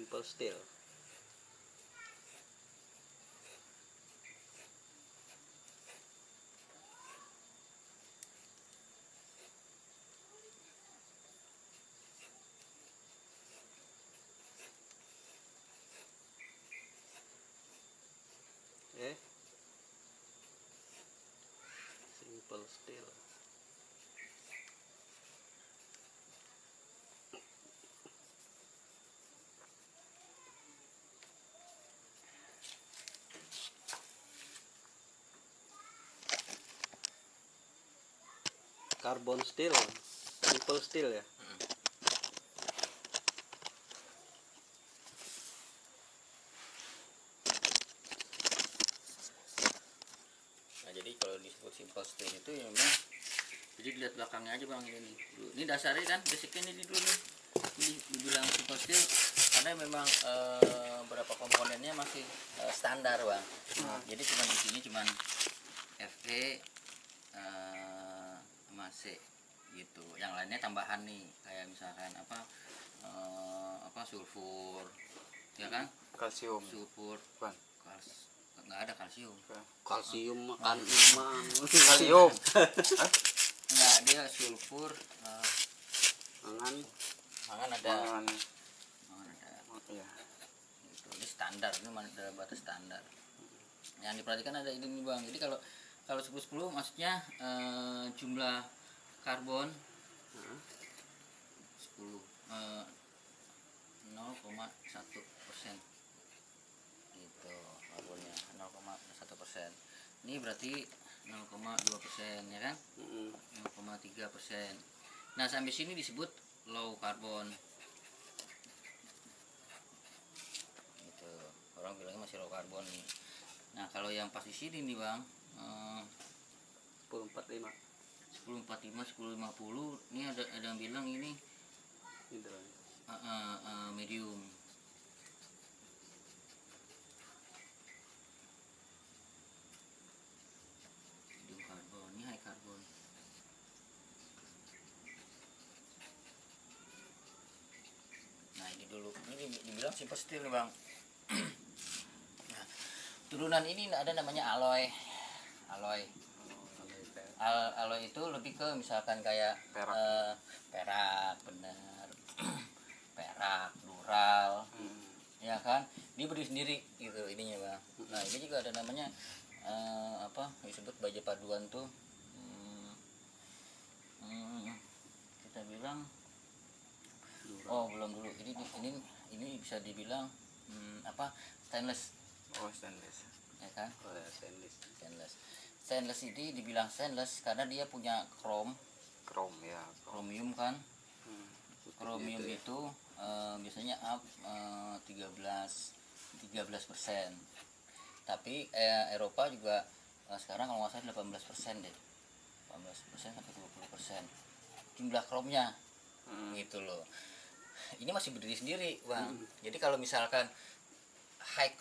Simple steel. Simple steel. Carbon steel, simple steel ya. Nah, jadi kalau disebut simple steel itu ya memang, jadi lihat belakangnya aja bang ini. Ini dasarnya kan, basicnya ini dulu nih. Ini dibilang simple steel karena memang beberapa komponennya masih standar bang. Jadi cuma di sini cuman Fe sama C gitu. Yang lainnya tambahan nih, kayak misalkan apa sulfur, ya kan? Kalsium. Sulfur, nggak ada kalsium. Kalsium makan imang. Kalsium. Nggak, dia sulfur. Mangan ada. Iya. Gitu. Ini standar, ini dalam batas standar. Yang diperhatikan ada ini nih bang. Jadi kalau 10-10 maksudnya jumlah karbon 10 0,1%. Gitu karbonnya 0,1%. Ini berarti 0,2% ya kan? 0,3%. Nah sampai sini disebut low carbon. Gitu. Orang bilangnya masih low carbon nih. Nah kalau yang pas di sini nih bang, 1045. 1050 ini ada yang bilang ini medium. Medium karbon, ini high karbon. Nah ini dulu, ini dibilang simple steel nih bang. Nah, turunan ini ada namanya alloy. Alloy itu lebih ke misalkan kayak perak bener. Perak, dural, ya kan? Dia berdiri sendiri gitu ininya bang. Nah ini juga ada namanya disebut baja paduan tuh. Kita bilang belum dulu. Ini bisa dibilang stainless. Stainless. Ya kan? Stainless ini dibilang stainless karena dia punya kromium kan. Kromium itu biasanya up 13%. Tapi Eropa juga sekarang kalau nggak salah 18% deh. 18% sampai 20% jumlah kromnya. Gitu loh. Ini masih berdiri sendiri bang. Jadi kalau misalkan high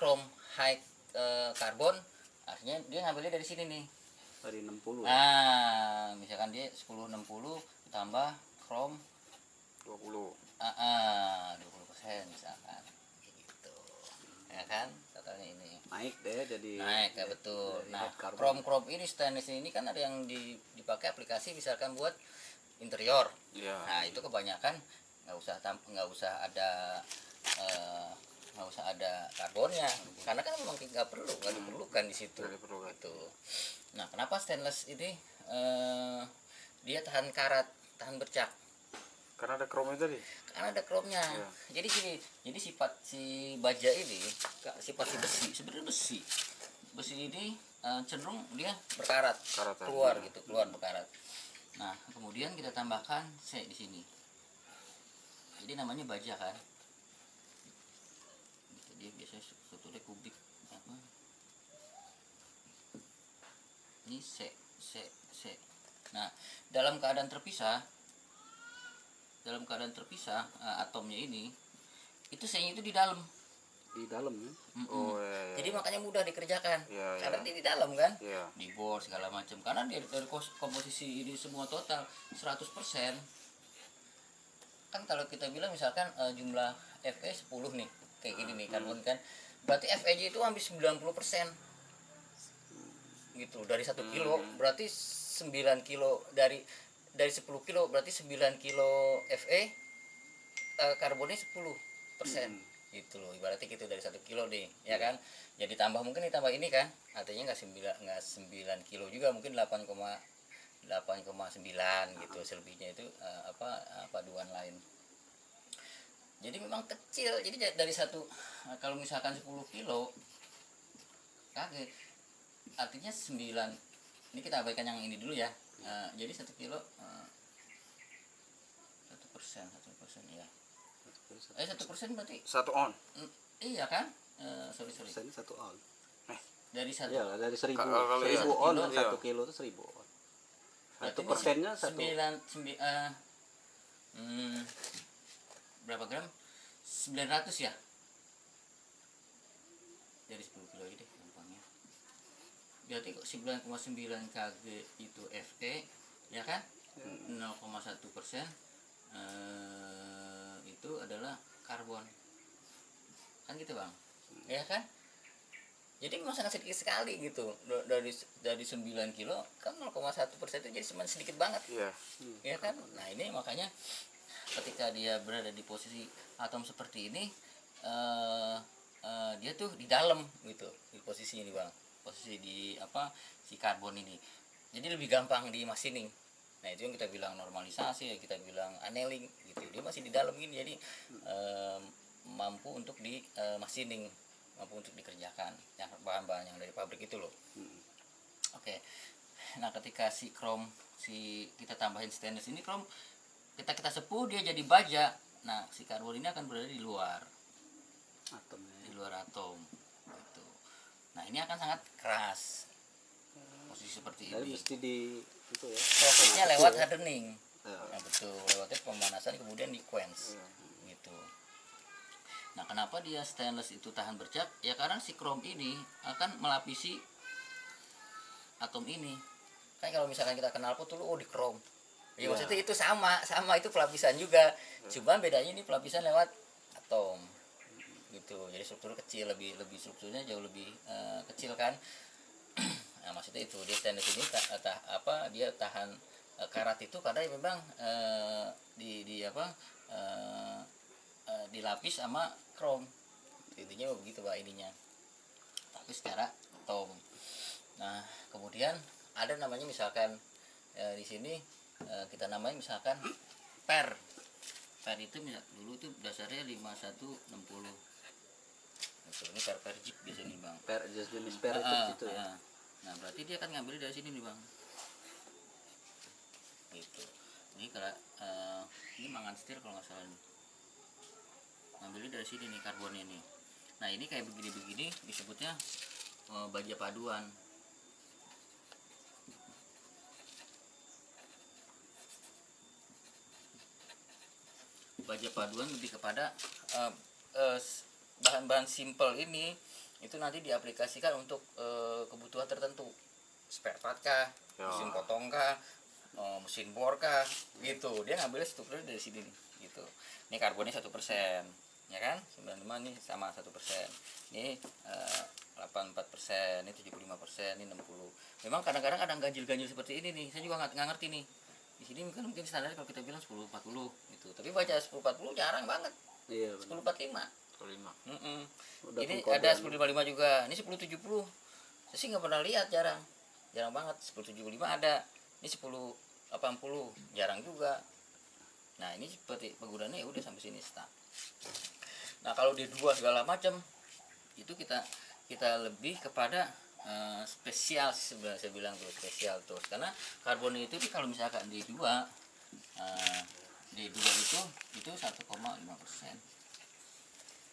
karbon, artinya dia ngambilnya dari sini nih. Dari 60. Nah, misalkan dia 1060 ditambah krom 20. 20% misalkan. Gitu. Ya kan? Totalnya ini. Naik deh jadi. Naik ya betul. Nah, krom ini stainless ini kan ada yang dipakai aplikasi misalkan buat interior. Ya. Nah, itu kebanyakan nggak usah ada karbonnya karena kan memang nggak diperlukan di situ gitu. Nah kenapa stainless ini dia tahan karat, tahan bercak? Karena ada kromnya tadi. Karena ada kromnya. Ya. Jadi sifat si baja ini, sifat si besi, sebenarnya besi ini cenderung dia berkarat, keluar berkarat. Nah kemudian kita tambahkan C di sini. Jadi namanya baja kan. Jadi biasanya strukturnya kubik. Ini C. Nah dalam keadaan terpisah atomnya ini itu C-nya itu di dalam ya. Jadi makanya mudah dikerjakan karena dia di dalam kan, di bor segala macam karena dia dari komposisi ini semua total 100%. Kan kalau kita bilang misalkan jumlah Fe 10 nih, kayak gini nih karbon kan, berarti FeJ itu hampir 90% gitu dari 1 kilo, berarti 9 kilo dari 10 kilo berarti 9 kilo Fe, karbonnya 10% gitu loh, ibaratnya gitu dari 1 kilo nih ya kan. Jadi tambah mungkin ditambah ini kan, artinya nggak 9 kilo juga, mungkin 8,9 gitu, selebihnya itu paduan lain. Jadi memang kecil, jadi dari kalau misalkan 10 kilo kaget, artinya 9, ini kita abaikan yang ini dulu ya. Jadi 1 kilo 1% ya. 1% berarti 1 on. iya kan? Sorry. Persen 1 on. Dari satu. Iya lah, dari 1000 Kalau 1000 satu on kilo, kan iya. 1 kilo itu 1000 on. Berarti 1%-nya berapa gram? 900 ya? Dari 10 kilo aja deh gampangnya. Berarti kok 9,9 kg itu Fe ya kan? 0,1% itu adalah karbon. Kan gitu Bang? Ya kan? Jadi memang sangat sedikit sekali gitu. Dari 9 kilo kan 0,1% itu jadi cuma sedikit banget. Iya. Ya kan? Nah, ini makanya ketika dia berada di posisi atom seperti ini, dia tuh di dalam gitu, di posisi ini Bang, posisi di si karbon ini, jadi lebih gampang di machining. Nah, itu yang kita bilang normalisasi, ya kita bilang annealing gitu, dia masih di dalam ini, jadi mampu untuk di machining, mampu untuk dikerjakan yang bahan-bahan yang dari pabrik itu loh. Oke. Nah, ketika si kita tambahin stainless ini krom, kita sepuh, dia jadi baja. Nah, si karbon ini akan berada di luar atomnya. di luar atom gitu. Nah, ini akan sangat keras posisi seperti Jadi ini. mesti di itu ya. Prosesnya lewat hardening. Ya. Nah, betul, lewatnya pemanasan kemudian di quench gitu. Nah, kenapa dia stainless itu tahan bercak? Ya karena si krom ini akan melapisi atom ini. Kan kalau misalkan kita kenal pot dulu, di krom. Ya, maksudnya itu sama itu pelapisan juga. Cuma bedanya ini pelapisan lewat atom. Gitu. Jadi struktur kecil, lebih strukturnya jauh lebih kecil kan. Nah, maksudnya itu dia stainless ini dia tahan karat itu karena memang dilapis sama krom. Intinya begitu Pak ininya. Tapi secara atom. Nah, kemudian ada namanya misalkan di sini kita namain misalkan per itu dulu itu dasarnya 5160. Ini per jeep biasanya nih Bang. Per jenis per itu gitu ya. Nah, berarti dia akan ngambil dari sini nih Bang. Gitu. Ini kalau ini mangan setir kalau nggak salah nih. Ngambilnya dari sini nih karbonnya nih. Nah, ini kayak begini-begini disebutnya baja paduan. Baja paduan lebih kepada bahan-bahan simple ini itu nanti diaplikasikan untuk kebutuhan tertentu, spare part kah, mesin potong kah, mesin bor kah, gitu. Dia ngambilnya strukturnya dari sini nih, gitu. Ini karbonnya 1%, ya kan? 95 nih sama 1%. Ini 84%, ini 75%, ini 60. Memang kadang-kadang ada ganjil-ganjil seperti ini nih. Saya juga nggak ngerti nih. Di sini mungkin standar kalau kita bilang 1040 gitu. Tapi baca 1040 jarang banget. Iya, 1045. 5. Ini ada 1055 juga. Ini 1070. Saya sih nggak pernah lihat, jarang banget. 1075 ada. Ini 1080 jarang juga. Nah, ini seperti penggunaannya ya udah sampai sini start. Nah, kalau di dua segala macam itu kita lebih kepada spesial sebenarnya, saya bilang tuh spesial tuh, karena karbon itu kalau misalkan di dua itu 1,5%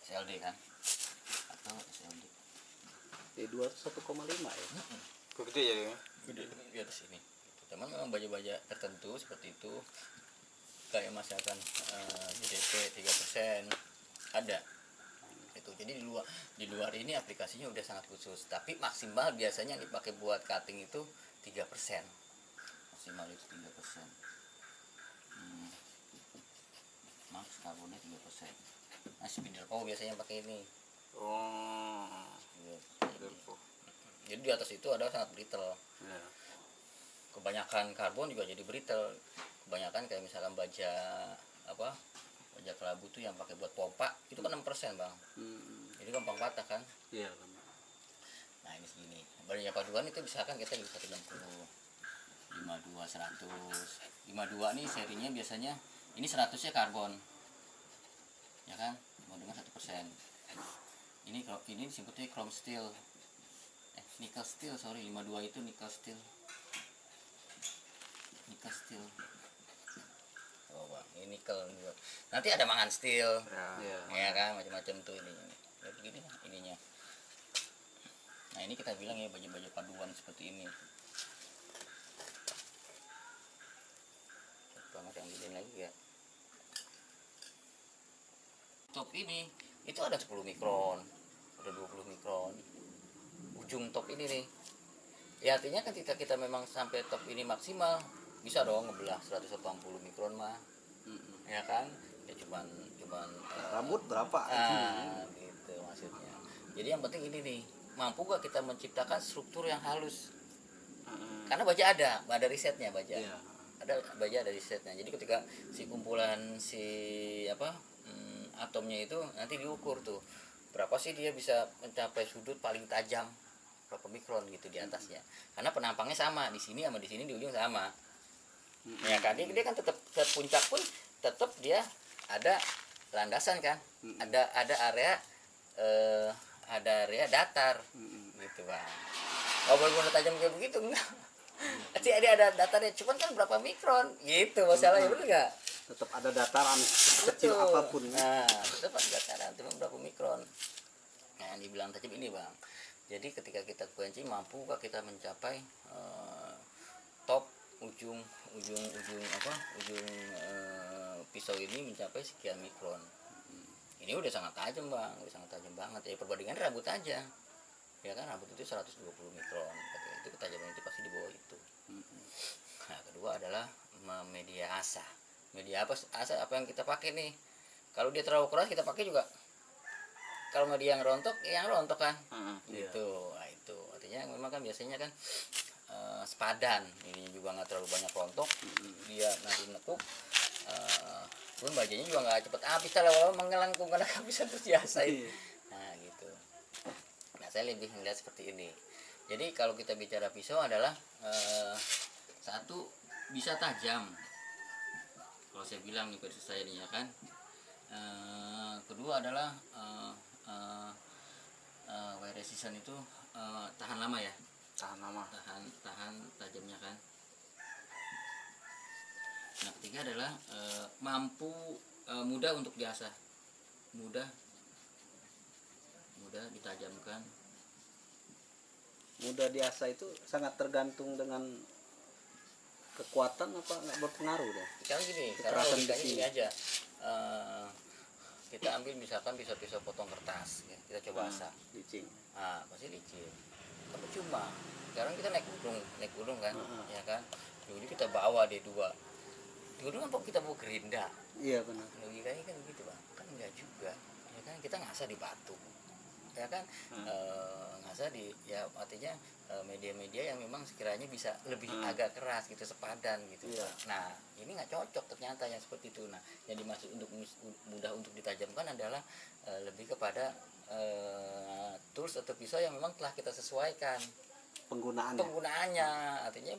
SLD kan, atau SLD D2 1,5 ya. Kok gede jadinya? gede di atas ini. Teman memang baja-baja tertentu seperti itu, kayak misalkan GDP 3% ada itu. Jadi di luar ini aplikasinya udah sangat khusus, tapi maksimal biasanya yang dipakai buat cutting itu 3%, maksimal itu 3%. Max karbonnya 3%. Nah, Spindelco biasanya pakai ini. Oh. Gitu. Jadi di atas itu ada sangat brittle. Ya. Kebanyakan karbon juga jadi brittle. Kebanyakan kayak misalkan baja apa? Baja kelabu tuh yang pakai buat pompa itu kan 6%, Bang. Jadi gampang patah kan. Iya. Nah, ini segini. Baja paduan itu misalkan kita di 160, 52, 100. 52 nih serinya biasanya ini 100-nya karbon. Ya kan? Mau dengan 1%. Ini disebutnya chrome steel. Nickel steel, sorry, 52 itu nickel steel. Nickel steel. Oh, Bang, ini nickel juga. Nanti ada mangan steel. Iya. Ya kan, macam-macam tuh ini. Ya begini lah ininya. Nah, ini kita bilang ya baju-baju paduan seperti ini. Banget yang bikin lagi ya. Top ini itu ada 10 mikron, ada 20 mikron. Ujung top ini nih. Ya artinya kan kita memang sampai top ini maksimal, bisa dong ngebelah 180 mikron mah. Ya kan? Ya cuman Rambut berapa? gitu maksudnya. Jadi yang penting ini nih, mampu gak kita menciptakan struktur yang halus? Karena baja ada risetnya baja. Iya. Ada baja ada risetnya. Jadi ketika si kumpulan atomnya itu nanti diukur tuh berapa sih dia bisa mencapai sudut paling tajam, berapa mikron gitu di atasnya. Karena penampangnya sama di sini sama di sini di ujung sama. Ya kan dia kan tetap ke puncak pun tetap dia ada landasan kan. Ada area datar gitu, Bang. Oh, boleh tajam kayak begitu enggak? Nanti ada datarnya, cuman kan berapa mikron gitu masalahnya, betul nggak? Tetap ada dataran kecil apapun. Nah, tetap ada dataran, cuma berapa mikron. Nah, yang dibilang tajam ini, Bang. Jadi ketika kita kencing, mampukah kita mencapai top ujung pisau ini mencapai sekian mikron. Ini udah sangat tajam, Bang, udah sangat tajam banget. Ya perbandingan rambut aja. Ya kan rambut itu 120 mikron. Itu ketajaman itu pasti di bawah itu. Nah, kedua adalah media asa. Media asa apa yang kita pakai nih? Kalau dia terlalu keras kita pakai juga. Kalau media yang rontok kan. Gitu. Nah, itu artinya memang kan biasanya kan sepadan. Ini juga nggak terlalu banyak rontok. Dia nanti nekuk. Pun bajanya juga nggak cepet habis, kalau mengelangkung karena kehabisan terus diasain. Nah gitu. Nah saya lebih melihat seperti ini. Jadi kalau kita bicara pisau adalah satu bisa tajam. Kalau saya bilang nih versi saya nih ya kan. Kedua adalah wear resistant itu tahan lama ya. Tahan lama. Tahan tajamnya kan. Nah, ketiga adalah mampu mudah untuk diasah, mudah ditajamkan. Mudah diasah itu sangat tergantung dengan kekuatan apa nggak berpengaruh deh. Sekarang gini, sekarang logikanya gini aja. Kita ambil misalkan pisau-pisau potong kertas, ya, kita coba asah. Licin. Pasti licin. Tapi cuma sekarang kita naik gunung kan, ya kan. Jadi kita bawa D2. Dulu kan kita bawa gerinda. Iya benar. Logikanya kan begitu, Bang. Kan enggak juga. Ya kan kita ngasah di batu. Ya kan ngasah di ya artinya media-media yang memang sekiranya bisa lebih agak keras gitu, sepadan gitu. Iya. Nah, ini nggak cocok ternyata yang seperti itu. Nah, yang dimaksud untuk mudah untuk ditajamkan adalah lebih kepada tools atau pisau yang memang telah kita sesuaikan penggunaannya. Artinya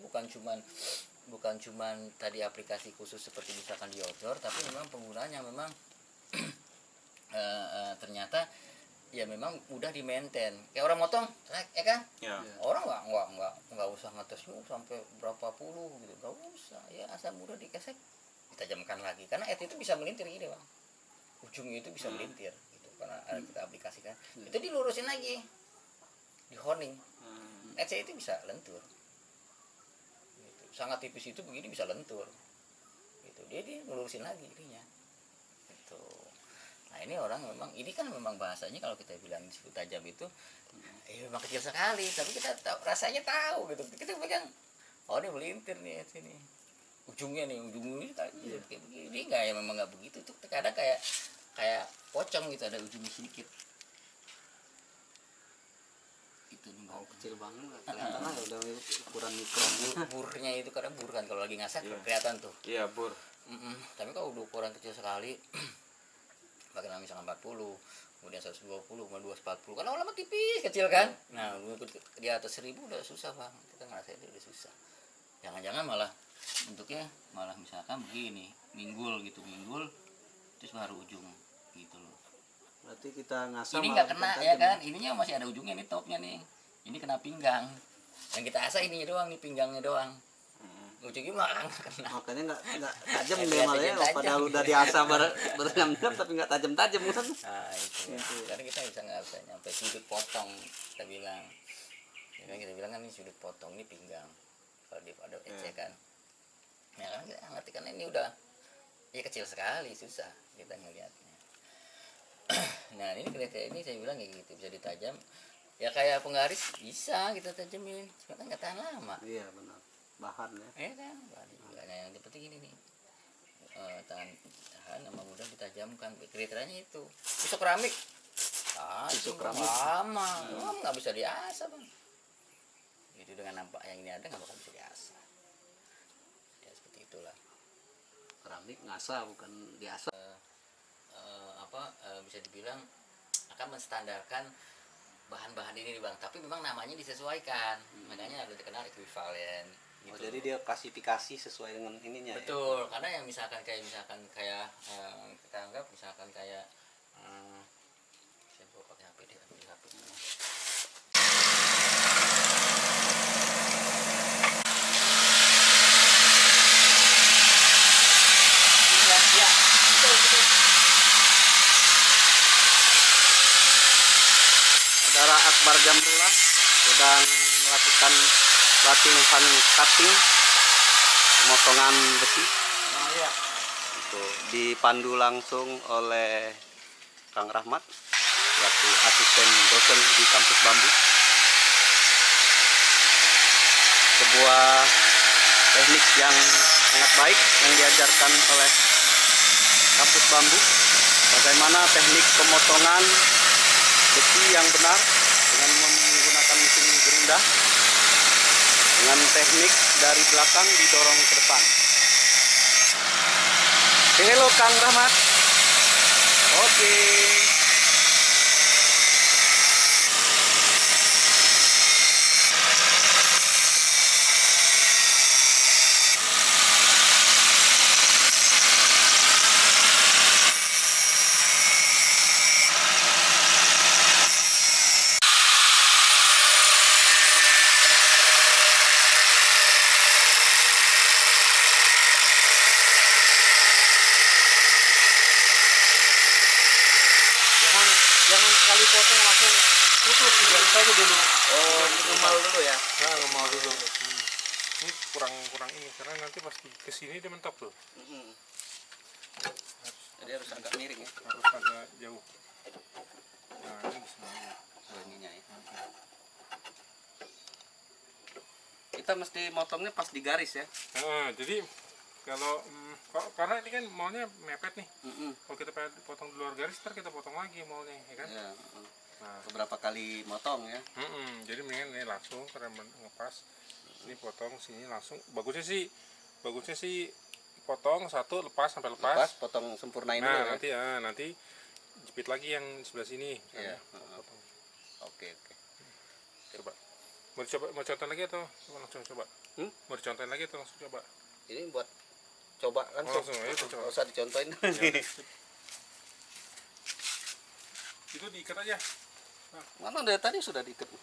bukan cuman tadi aplikasi khusus seperti misalkan di outdoor, tapi memang penggunaannya memang ternyata ya memang mudah di maintain. Kayak orang motong, ya kan? Ya. Orang nggak usah ngetes sampai berapa puluh gitu, nggak usah. Ya asal mudah dikesek, ditajamkan lagi. Karena edge itu bisa melintir gini, Bang. Ujungnya itu bisa melintir gitu, karena kita aplikasikan. Itu dilurusin lagi, di honing. Edge itu bisa lentur. Sangat tipis itu begini bisa lentur gitu, dia ngelurusin lagi ininya gitu. Nah ini orang memang ini kan memang bahasanya kalau kita bilang disebut tajam itu memang kecil sekali, tapi kita rasanya tahu gitu, kita pegang oh ini melintir nih ujungnya ini kayak begini. Dia nggak, ya memang nggak begitu. Itu kadang kayak kayak pocong gitu, ada ujungnya sedikit. Itu nih bang. Oh, kecil banget nggak kelihatan lah, udah ukuran mikron. Burnya itu kadang bur kan kalau lagi ngasak Iya. kelihatan tuh. Iya, Bur. Tapi kalau udah ukuran kecil sekali pakai misalnya 40, kemudian 120, kemudian 240, kan lama tipis kecil kan. Nah di atas 1000 udah susah bang, kita ngerasain itu udah susah. Jangan-jangan malah bentuknya malah misalkan begini, minggul gitu, minggul terus baru ujung gitu loh. Berarti kita ngasah Ini malah nggak bukan kena tajam. ya kan, ininya masih ada ujungnya nih, topnya nih, ini kena pinggang. Yang kita asah ininya doang nih, pinggangnya doang. Ujungnya mah nggak kena. Makanya nggak tajam Ya, dia malah ya, tajam. padahal udah diasah berjam-jam tapi nggak tajam-tajam kan. Nah itu ya. Karena kita nggak bisa nyampe sudut potong, kita bilang. Ya kan kita bilang kan ini sudut potong, ini pinggang. Kalau dia ada ecekan. Ya kan kita ngerti kan ini udah ya kecil sekali, susah kita ngelihatnya. Nah ini kayak ini saya bilang kayak gitu bisa ditajam. Ya kayak penggaris bisa kita tajamin, cuma kan nggak tahan lama. Iya benar, bahan ya. Kan juga. Nah yang penting ini nih, tahan sama mudah ditajamkan, kriterianya itu. Pisau keramik Pisau keramik. lama nggak bisa diasah bang. Itu dengan nampak yang ini ada nggak bakal bisa diasah. Ya seperti itulah. Keramik ngasah bukan diasah. Bisa dibilang akan menstandarkan bahan-bahan ini nih bang, tapi memang namanya disesuaikan. Makanya harus dikenal ekuivalen gitu. Oh, jadi dia klasifikasi sesuai dengan ininya. Betul, karena yang misalkan kayak kita anggap misalkan kayak saya bawa pakai HP deh, ambil HP. Ya, betul. Saudara Akbar Jamrullah sedang melakukan latihan cutting, pemotongan besi. Nah, iya. Itu dipandu langsung oleh Kang Rahmat selaku asisten dosen di kampus Bambu. Sebuah teknik yang sangat baik yang diajarkan oleh kampus Bambu. Bagaimana teknik pemotongan besi yang benar dengan menggunakan mesin gerinda, dengan teknik dari belakang didorong ke depan. Halo Kang Rahmat. Oke. Jangan sekali potong langsung putus, digaris aja dulu. Oh, ngemal dulu ya. Nah, ngemal dulu. Ini kurang ini karena nanti pasti kesini dia mentok tuh. Jadi harus agak miring ya. Harus agak jauh. Nah, ini semuanya. Ininya ya. Kita mesti motongnya pas di garis ya. Nah, jadi kalau karena ini kan maunya mepet nih. Mm-mm. Kalau kita potong di luar garis, ntar kita potong lagi maunya, ya kan? Ya, Nah, beberapa kali motong ya. jadi mendingan ini langsung karena ngepas. Ini potong sini langsung. Bagusnya sih potong satu lepas sampai lepas. Lepas potong sempurnain dulu Nah, ya. nanti jepit lagi yang sebelah sini. Iya. Potong. Oke. Coba. Mau contohin lagi atau langsung coba? Mau dicontohin lagi atau langsung coba? Ini buat coba kan. Oh, langsung aja coba. Nggak usah dicontohin. Itu diikat aja. Mana dari tadi sudah diikat. Udah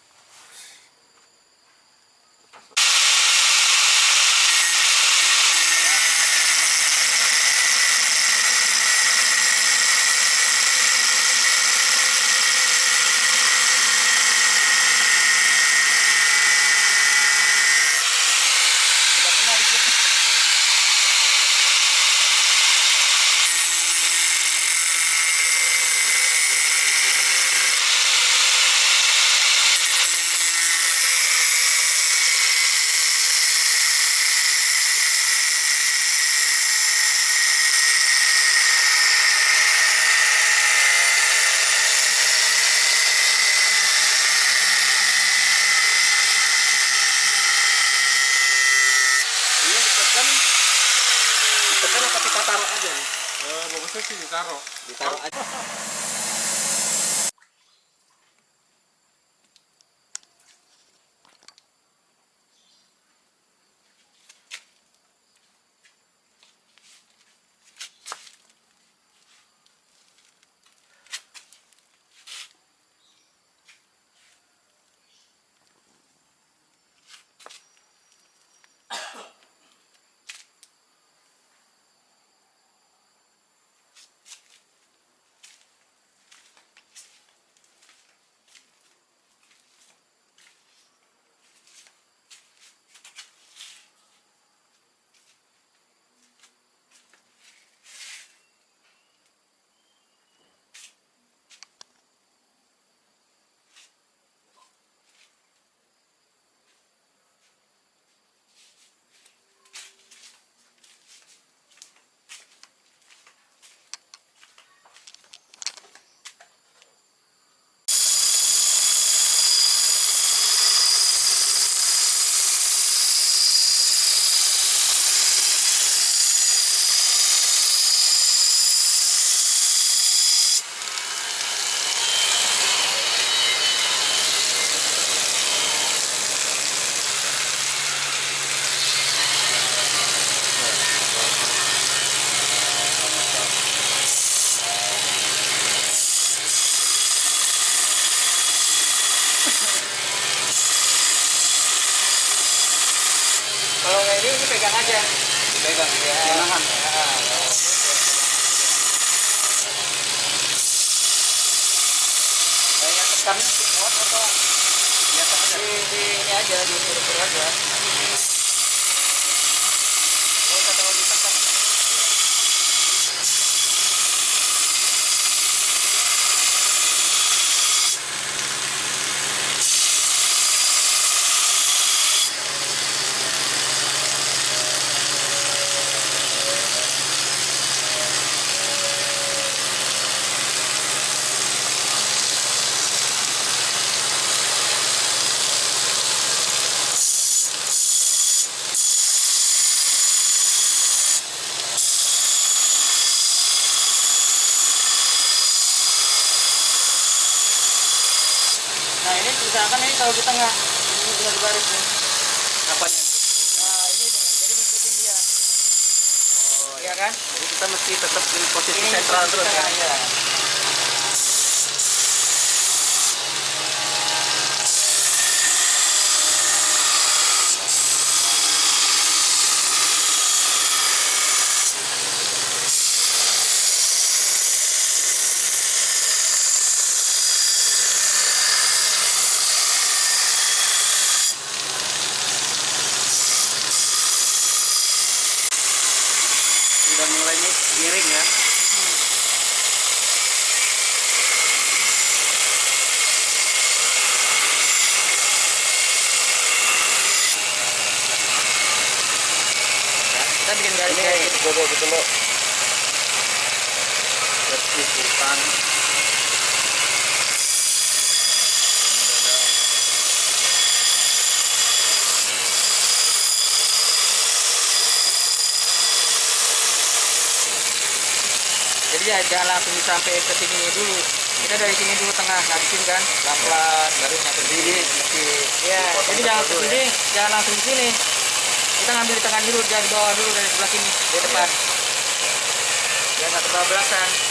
kena dikit. bagusnya sih ditaruh. Ditaruh aja. Kalau nggak ini pegang aja. Pegang ya. Menahan. Kayak tekan kuat atau biasa aja? Di ini aja, di ukur aja. Oh, usah terlalu ditekan. Nah ini misalkan ini kalau di tengah ini benar baris nih. Apanya? Nah ini nih, jadi ngikutin dia. Oh Iya kan? Jadi kita mesti tetap di posisi Ini sentral di terus ya. tengah, ya. Sudah mulai miring ya. Kita bikin garis Ini kayak gitu. bobo gitu loh. Versi Sultan. Jadi ya jangan langsung sampai ke sini dulu. Kita dari sini dulu tengah ngabisin kan, pelan-pelan baru nyampe sini. Ya, jadi jangan ke sini, jangan langsung di sini. Kita ngambil di tengah dulu, jangan di bawah dulu dari sebelah sini, di depan. Biar nggak kebablasan.